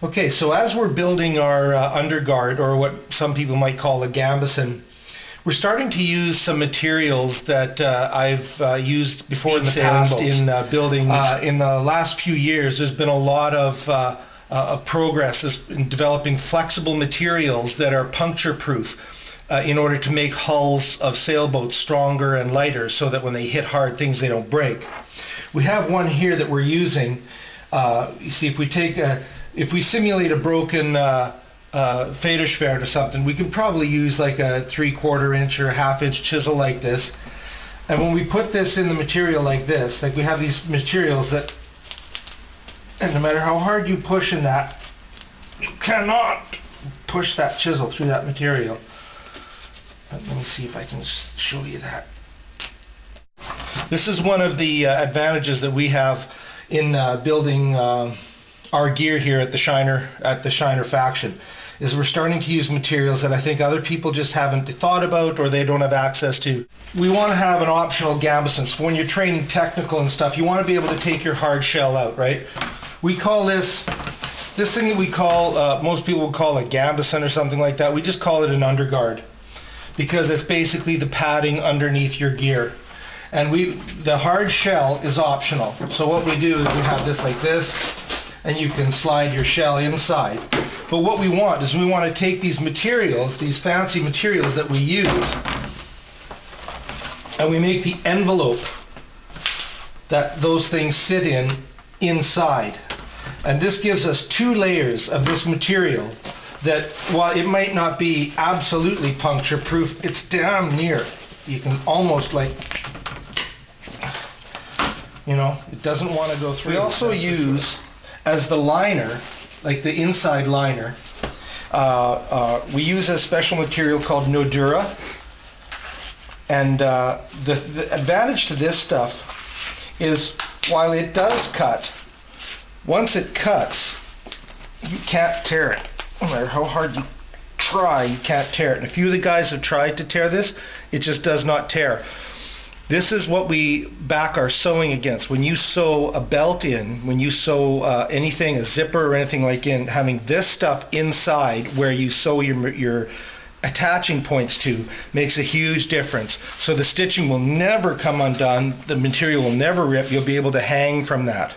Okay, so as we're building our underguard, or what some people might call a gambeson, we're starting to use some materials that I've used before in the past in building. In the last few years, there's been a lot of progress in developing flexible materials that are puncture-proof in order to make hulls of sailboats stronger and lighter, so that when they hit hard things, they don't break. We have one here that we're using. You see, if we simulate a broken Federschwert or something, we can probably use like a 3/4 inch or a 1/2 inch chisel like this. And when we put this in the material like this, like we have these materials that, and no matter how hard you push in that, you cannot push that chisel through that material. Let me see if I can show you that. This is one of the advantages that we have in building our gear here at the Shiner faction, is we're starting to use materials that I think other people just haven't thought about, or they don't have access to. We want to have an optional gambeson. So when you're training technical and stuff, you want to be able to take your hard shell out, right? We call this thing that we call, most people would call a gambeson or something like that. We just call it an underguard, because it's basically the padding underneath your gear. And the hard shell is optional. So what we do is we have this like this, and you can slide your shell inside. But what we want is we want to take these materials, these fancy materials that we use, and we make the envelope that those things sit in inside. And this gives us 2 layers of this material that, while it might not be absolutely puncture proof, it's damn near. You can almost, like, you know, it doesn't want to go through. We also use, as the liner, like the inside liner, we use a special material called Nodura. And the advantage to this stuff is, while it does cut, once it cuts, you can't tear it. No matter how hard you try, you can't tear it. And a few of the guys have tried to tear this, it just does not tear. This is what we back our sewing against. When you sew a belt in, when you sew anything, a zipper or anything like in, having this stuff inside where you sew your attaching points to makes a huge difference. So the stitching will never come undone, the material will never rip, you'll be able to hang from that.